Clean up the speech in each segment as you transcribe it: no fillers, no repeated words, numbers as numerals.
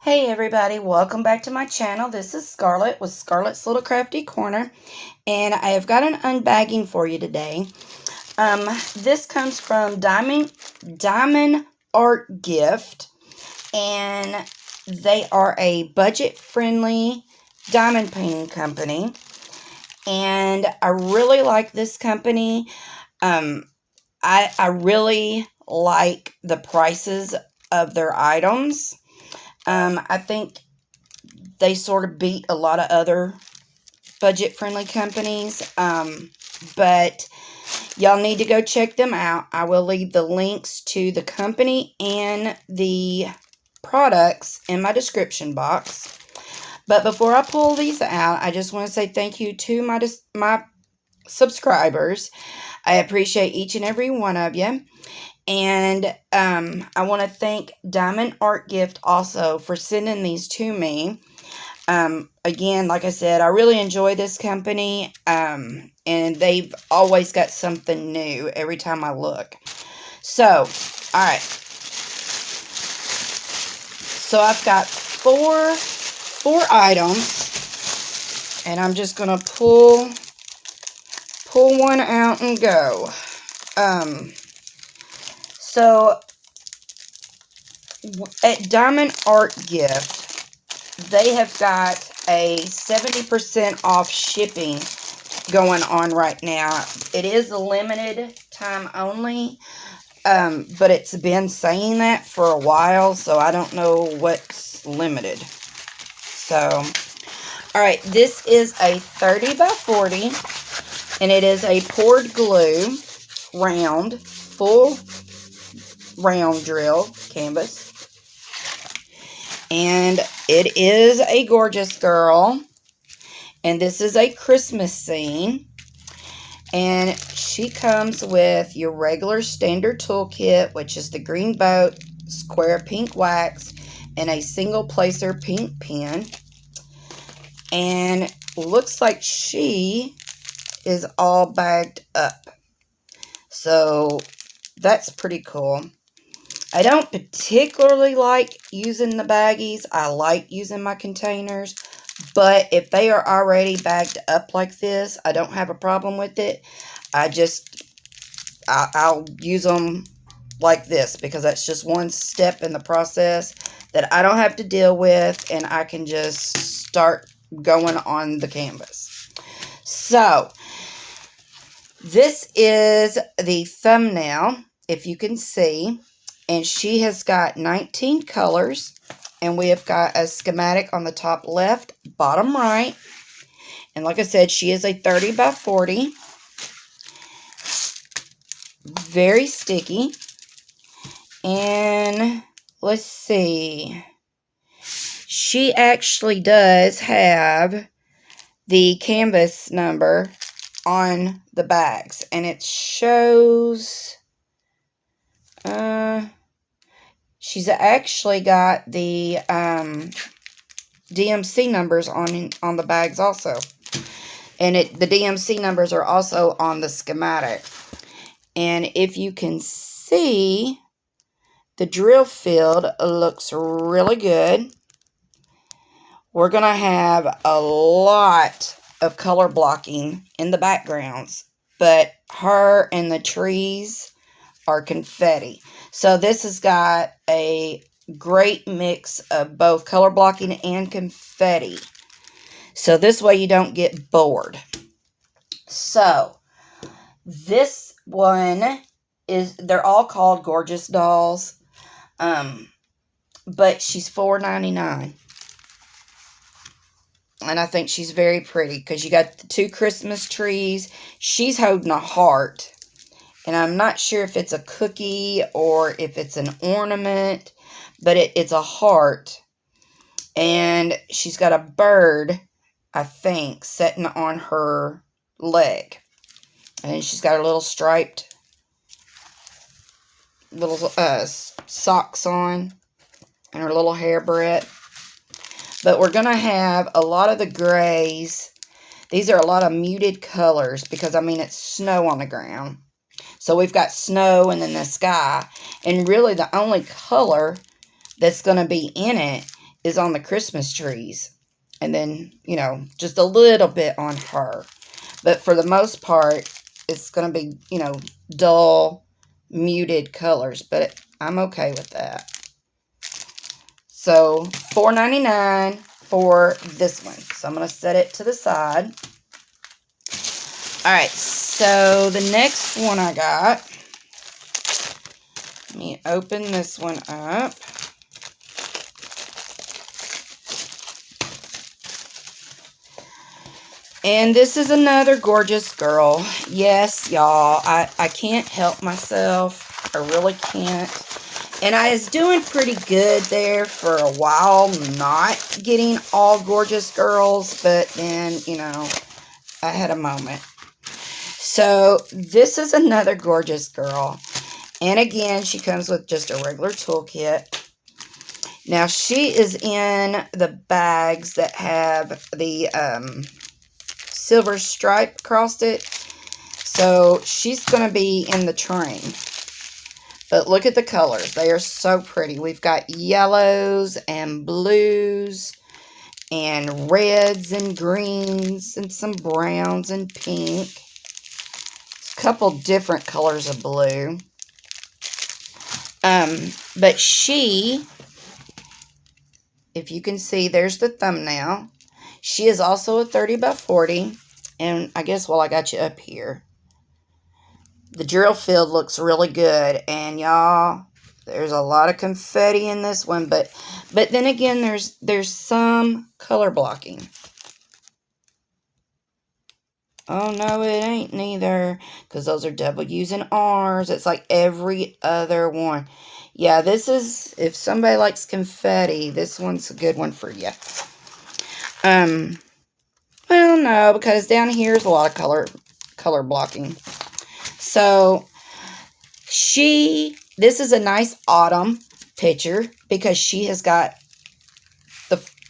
Hey everybody, welcome back to my channel. This is Scarlett with Scarlett's Little Crafty Corner, and I have got an unbagging for you today. This comes from Diamond Art Gift, and they are a budget-friendly diamond painting company, and I really like this company. I really like the prices of their items. I think they sort of beat a lot of other budget-friendly companies, but y'all need to go check them out. I will leave the links to the company and the products in my description box. But before I pull these out, I just want to say thank you to my subscribers. I appreciate each and every one of you. And I want to thank Diamond Art Gift also for sending these to me. Again, like I said, I really enjoy this company, and they've always got something new every time I look. So, alright. So I've got four items, and I'm just going to pull one out and go. So, at Diamond Art Gift, they have got a 70% off shipping going on right now. It is a limited time only, but it's been saying that for a while, so I don't know what's limited. So, alright, this is a 30 by 40, and it is a poured glue, round, full round drill canvas, and it is a gorgeous girl, and this is a Christmas scene, and she comes with your regular standard toolkit, which is the green boat, square pink wax, and a single placer pink pen, and looks like she is all bagged up, so that's pretty cool. I don't particularly like using the baggies. I like using my containers. But if they are already bagged up like this, I don't have a problem with it. I'll use them like this because that's just one step in the process that I don't have to deal with, and I can just start going on the canvas. So, this is the thumbnail, if you can see. And she has got 19 colors. And we have got a schematic on the top left, bottom right. And like I said, she is a 30 by 40. Very sticky. And let's see. She actually does have the canvas number on the bags. And it shows... she's actually got the DMC numbers on the bags also. And the DMC numbers are also on the schematic. And if you can see, the drill field looks really good. We're going to have a lot of color blocking in the backgrounds. But her and the trees are confetti. So this has got a great mix of both color blocking and confetti. So this way you don't get bored. So this one is, they're all called Gorgeous Dolls. But she's $4.99. And I think she's very pretty because you got the two Christmas trees. She's holding a heart. And I'm not sure if it's a cookie or if it's an ornament, but it's a heart. And she's got a bird, I think, sitting on her leg. And she's got her little striped little socks on and her little hair barrette. But we're going to have a lot of the grays. These are a lot of muted colors because, I mean, it's snow on the ground. So we've got snow and then the sky. And really the only color that's going to be in it is on the Christmas trees. And then, you know, just a little bit on her. But for the most part, it's going to be, you know, dull, muted colors. But I'm okay with that. So, $4.99 for this one. So, I'm going to set it to the side. Alright, so the next one I got. Let me open this one up. And this is another gorgeous girl. Yes, y'all, I can't help myself. I really can't. And I was doing pretty good there for a while, not getting all gorgeous girls. But then, you know, I had a moment. So, this is another gorgeous girl. And again, she comes with just a regular toolkit. Now, she is in the bags that have the silver stripe across it. So, she's going to be in the train. But look at the colors. They are so pretty. We've got yellows and blues and reds and greens and some browns and pink. A couple different colors of blue. But she, if you can see, there's the thumbnail. She is also a 30 by 40. And I guess while I got you up here, the drill field looks really good. And y'all, there's a lot of confetti in this one. But then again, there's some color blocking. Oh, no, it ain't neither. Because those are W's and R's. It's like every other one. Yeah, this is, if somebody likes confetti, this one's a good one for you. Well, no, because down here is a lot of color blocking. So, this is a nice autumn picture because she has got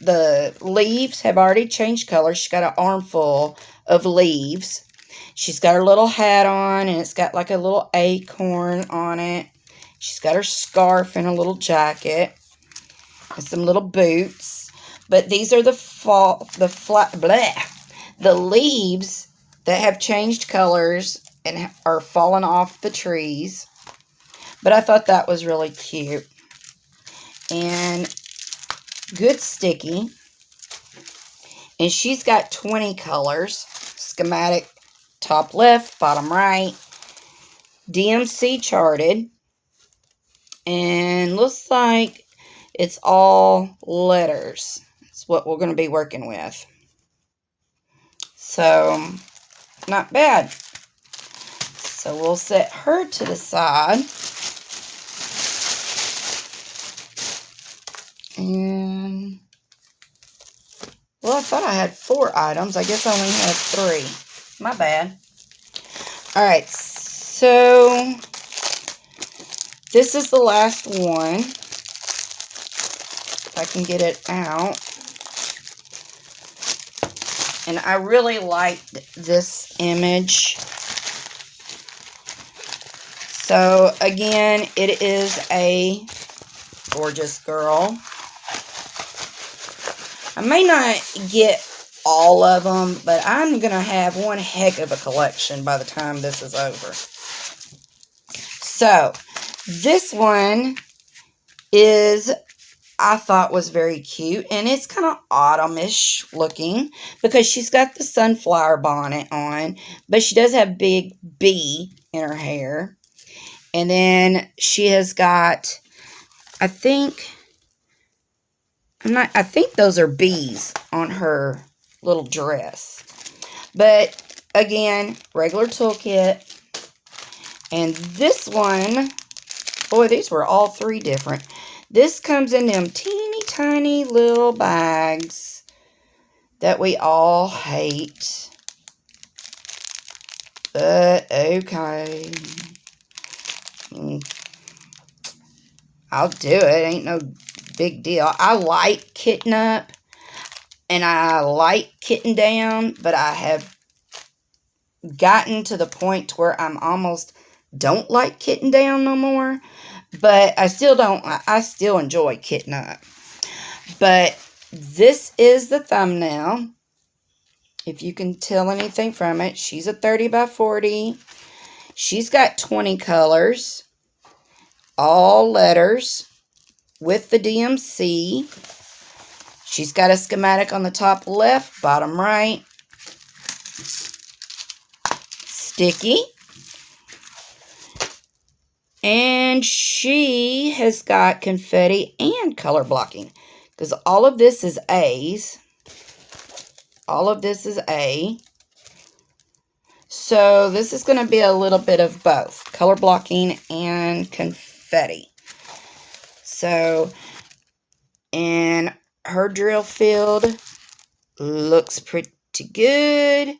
the leaves have already changed color. She's got an armful of leaves. She's got her little hat on, and it's got like a little acorn on it. She's got her scarf and a little jacket and some little boots. But these are the leaves that have changed colors and are falling off the trees. But I thought that was really cute. And good sticky. And she's got 20 colors. Schematic, top left, bottom right. DMC charted. And looks like it's all letters. That's what we're going to be working with. So, not bad. So, we'll set her to the side. And, well, I thought I had 4 items. I guess I only have 3. My bad. Alright, so this is the last one. If I can get it out. And I really liked this image. So, again, it is a gorgeous girl. I may not get all of them, but I'm going to have one heck of a collection by the time this is over. So, this one I thought was very cute, and it's kind of autumnish looking because she's got the sunflower bonnet on, but she does have big bee in her hair. And then she has got, I think those are bees on her little dress. But again, regular toolkit. And this one, boy, these were all 3 different. This comes in them teeny tiny little bags that we all hate. But okay. I'll do it. Ain't no big deal. I like kitten up and I like kitten down, but I have gotten to the point where I'm almost don't like kitten down no more. But I still enjoy kitten up. But this is the thumbnail. If you can tell anything from it, she's a 30 by 40. She's got 20 colors, all letters with the DMC. She's got a schematic on the top left, bottom right. Sticky. And she has got confetti and color blocking, because all of this is A's. All of this is A. So this is going to be a little bit of both, color blocking and confetti. So, and her drill field looks pretty good.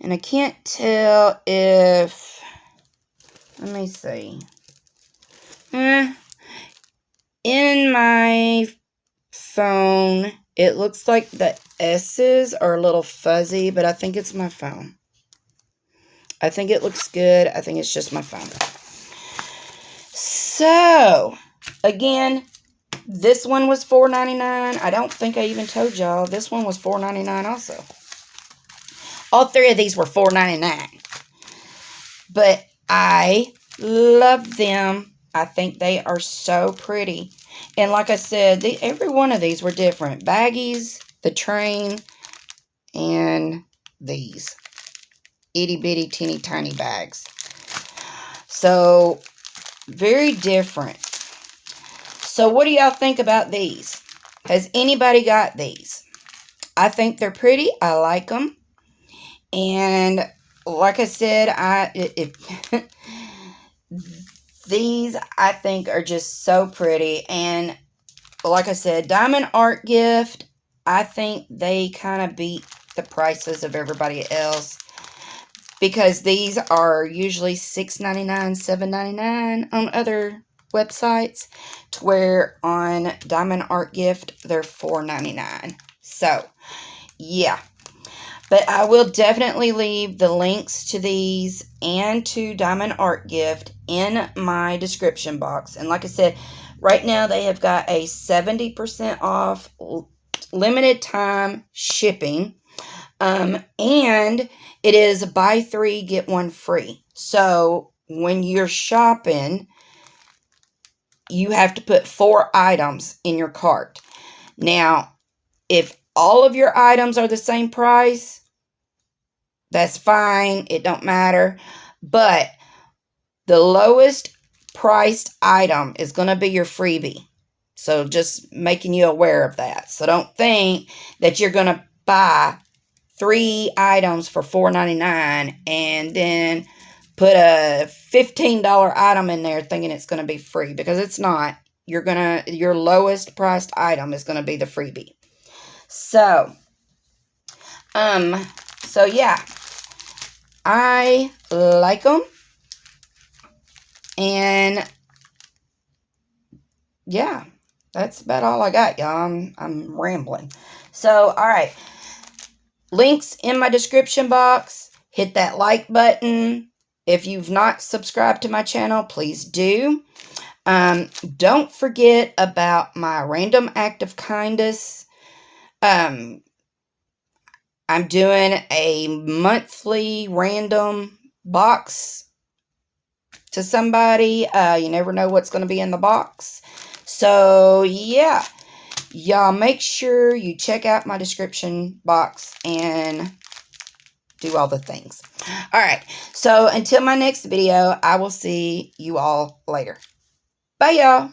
And I can't tell if, let me see. In my phone, it looks like the S's are a little fuzzy, but I think it's my phone. I think it looks good. I think it's just my phone. So, again, this one was $4.99. I don't think I even told y'all. This one was $4.99 also. All three of these were $4.99. But I love them. I think they are so pretty. And like I said, every one of these were different. Baggies, the train, and these. Itty bitty teeny tiny bags. So, very different. So, what do y'all think about these? Has anybody got these? I think they're pretty. I like them. And like I said, these I think are just so pretty. And like I said, Diamond Art Gift, I think they kind of beat the prices of everybody else, because these are usually $6.99, $7.99 on other websites, to where on Diamond Art Gift they're $4.99. So yeah. But I will definitely leave the links to these and to Diamond Art Gift in my description box. And like I said, right now they have got a 70% off limited time shipping. And it is buy 3, get 1 free. So when you're shopping, you have to put 4 items in your cart. Now, if all of your items are the same price, that's fine. It don't matter. But the lowest priced item is going to be your freebie. So just making you aware of that. So don't think that you're going to buy 3 items for $4.99 and then put a $15 item in there thinking it's going to be free, because it's not. Your lowest priced item is going to be the freebie. So yeah, I like them. And yeah, that's about all I got, y'all. I'm rambling. So, all right. Links in my description box. Hit that like button. If you've not subscribed to my channel, please do. Don't forget about my random act of kindness. I'm doing a monthly random box to somebody. You never know what's going to be in the box. So, yeah. Y'all make sure you check out my description box and do all the things. Alright. So, until my next video, I will see you all later. Bye, y'all.